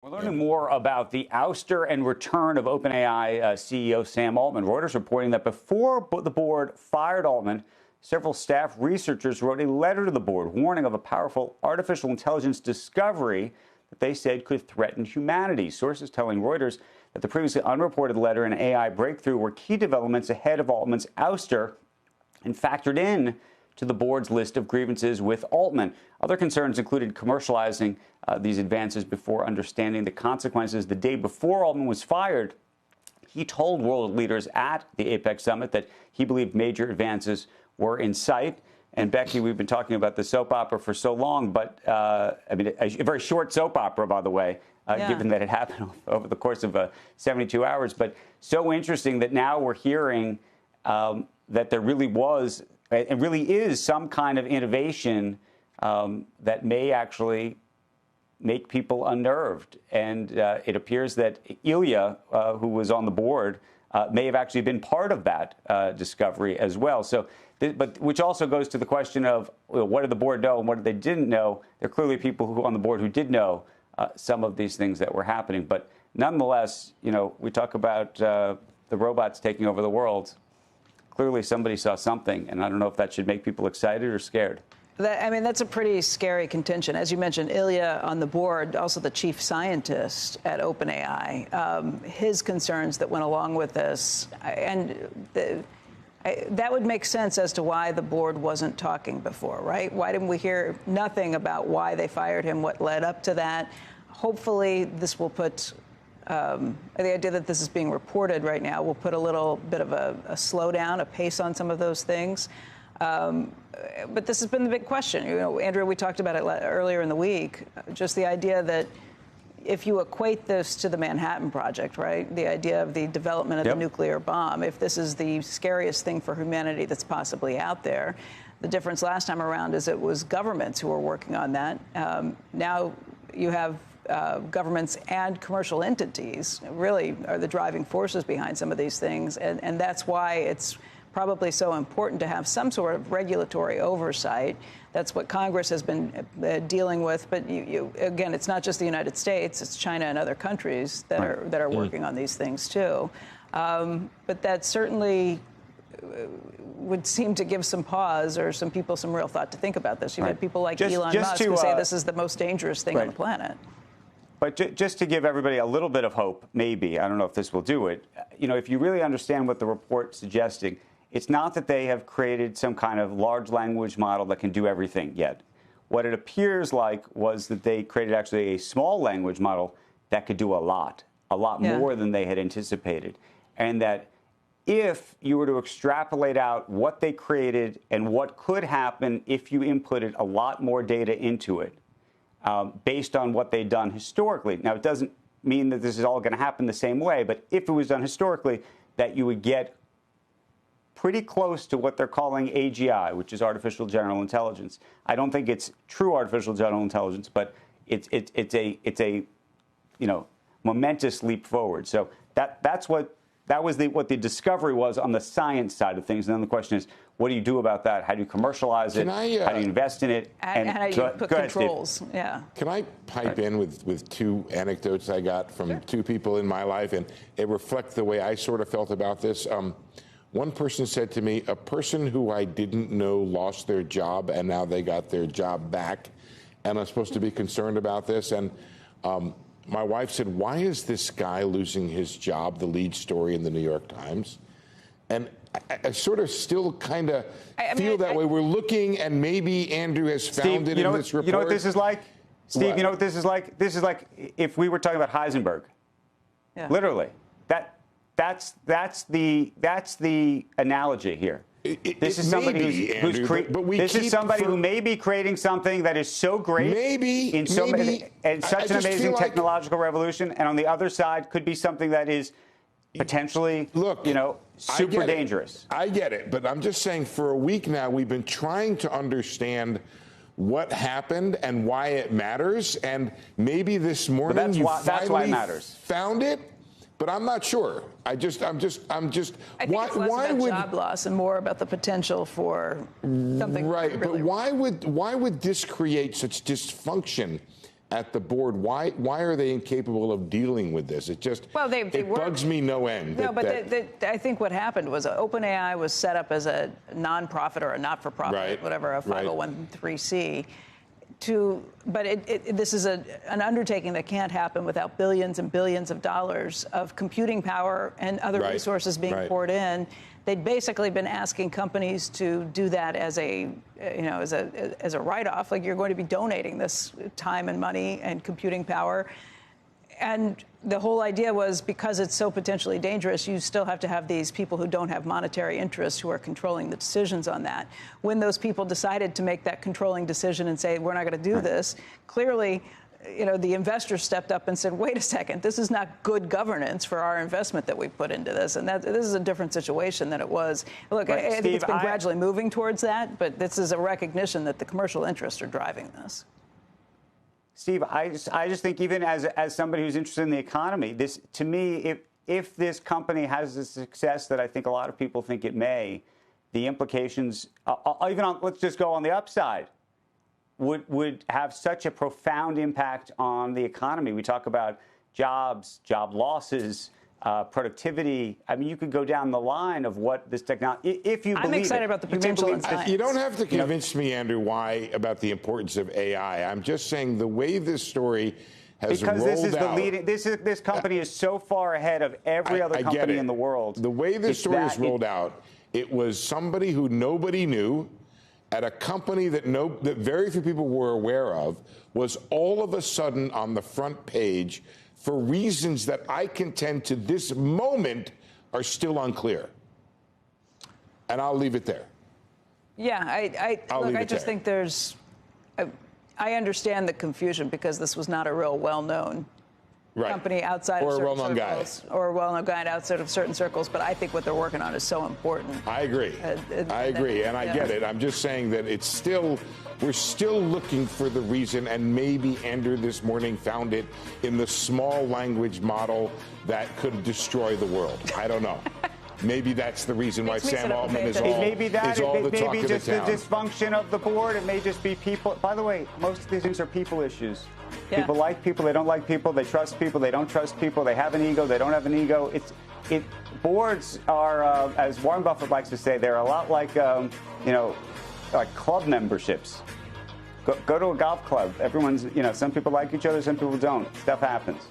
We're learning more about the ouster and return of OpenAI CEO Sam Altman. Reuters reporting that before the board fired Altman, several staff researchers wrote a letter to the board warning of a powerful artificial intelligence discovery that they said could threaten humanity. Sources telling Reuters that the previously unreported letter and AI breakthrough were key developments ahead of Altman's ouster and factored in to the board's list of grievances with Altman. Other concerns included commercializing these advances before understanding the consequences. The day before Altman was fired, he told world leaders at the APEC summit that he believed major advances were in sight. And Becky, we've been talking about the soap opera for so long, but I mean, a very short soap opera, by the way, given that it happened over the course of 72 hours. But so interesting that now we're hearing that there really was and really is some kind of innovation that may actually make people unnerved. And it appears that Ilya, who was on the board, may have actually been part of that discovery as well. So, but which also goes to the question of what did the board know and what they didn't know. There are clearly people who on the board who did know some of these things that were happening. But nonetheless, you know, we talk about the robots taking over the world. Clearly, somebody saw something, and I don't know if that should make people excited or scared. I mean, that's a pretty scary contention. As you mentioned, Ilya on the board, also the chief scientist at OpenAI, his concerns that went along with this, and that would make sense as to why the board wasn't talking before, right? Why didn't we hear nothing about why they fired him, what led up to that? Hopefully, this will put the idea that this is being reported right now will put a little bit of a slowdown, a pace on some of those things. But this has been the big question. You know, Andrew, we talked about it earlier in the week, just the idea that if you equate this to the Manhattan Project, right, the idea of the development of the nuclear bomb, if this is the scariest thing for humanity that's possibly out there, the difference last time around is it was governments who were working on that. Now you have governments and commercial entities really are the driving forces behind some of these things. And that's why it's probably so important to have some sort of regulatory oversight. That's what Congress has been dealing with. But again, it's not just the United States; it's China and other countries that are working on these things too. But that certainly would seem to give some pause or some people some real thought to think about this. You've had people like Elon Musk who say this is the most dangerous thing on the planet. But just to give everybody a little bit of hope, maybe, I don't know if this will do it, you know, if you really understand what the report's suggesting, it's not that they have created some kind of large language model that can do everything yet. What it appears like was that they created actually a small language model that could do a lot more than they had anticipated. And that if you were to extrapolate out what they created and what could happen if you inputted a lot more data into it, based on what they'd done historically. Now, it doesn't mean that this is all going to happen the same way, but if it was done historically, that you would get pretty close to what they're calling AGI, which is artificial general intelligence. I don't think it's true artificial general intelligence, but it's a you know, momentous leap forward. So that was what the discovery was on the science side of things. And then the question is, what do you do about that? How do you commercialize it? How do you invest in it? And how do you put controls? Can I pipe in with two anecdotes I got from two people in my life, and it reflects the way I sort of felt about this. One person said to me, a person who I didn't know lost their job, and now they got their job back, and I'm supposed to be concerned about this. And my wife said, why is this guy losing his job, the lead story in the New York Times? And I sort of still kind of feel that way. We're looking, and maybe Andrew has found it in this report. You know what this is like? Steve, what? You know what this is like? This is like if we were talking about Heisenberg. Yeah. Literally. That's the analogy here. This is somebody who may be creating something that is so great and such an amazing technological revolution, and on the other side could be something that is potentially, super dangerous. I get it, but I'm just saying, for a week now, we've been trying to understand what happened and why it matters, and maybe this morning that's why it matters. Found it. But I'm not sure. I'm just. I think it's less about job loss and more about the potential for something. Right, really but why would this create such dysfunction at the board. Why are they incapable of dealing with this? It just it bugs me no end. No, but I think what happened was OpenAI was set up as a nonprofit or a not-for-profit, right, whatever, a 501(c)(3). This is an undertaking that can't happen without billions and billions of dollars of computing power and other resources being poured in. They'd basically been asking companies to do that as a write-off, like you're going to be donating this time and money and computing power. And the whole idea was, because it's so potentially dangerous, you still have to have these people who don't have monetary interests who are controlling the decisions on that. When those people decided to make that controlling decision and say, we're not going to do this, clearly, the investors stepped up and said, wait a second, this is not good governance for our investment that we put into this. And this is a different situation than it was. Look, I think it's been gradually moving towards that, but this is a recognition that the commercial interests are driving this. Steve, I just think, even as somebody who's interested in the economy, this, to me, if this company has the success that I think a lot of people think it may, the implications, let's just go on the upside, would have such a profound impact on the economy. We talk about jobs, job losses, productivity. I mean, you could go down the line of what this technology, if you believe it. I'm excited about the potential in science. You don't have to convince me, Andrew, why about the importance of AI. I'm just saying the way this story has rolled out. Because this is the leading. This company is so far ahead of every other company in the world. The way this story is rolled out, it was somebody who nobody knew at a company that very few people were aware of, was all of a sudden on the front page for reasons that I contend to this moment are still unclear. And I'll leave it there. Yeah, I just think there's, I understand the confusion, because this was not a real well-known company outside of certain circles, or a well-known guy outside of certain circles. But I think what they're working on is so important. I agree. I agree, and I get it. I'm just saying that it's still, we're still looking for the reason, and maybe Andrew this morning found it in the small language model that could destroy the world. I don't know. Maybe that's the reason why Sam Altman is all the talk of the town. It may be just the dysfunction of the board. It may just be people. By the way, most of these things are people issues. Yeah. People like people. They don't like people. They trust people. They don't trust people. They have an ego. They don't have an ego. Boards are, as Warren Buffett likes to say, they're a lot like, like club memberships. Go to a golf club. Everyone's, some people like each other. Some people don't. Stuff happens.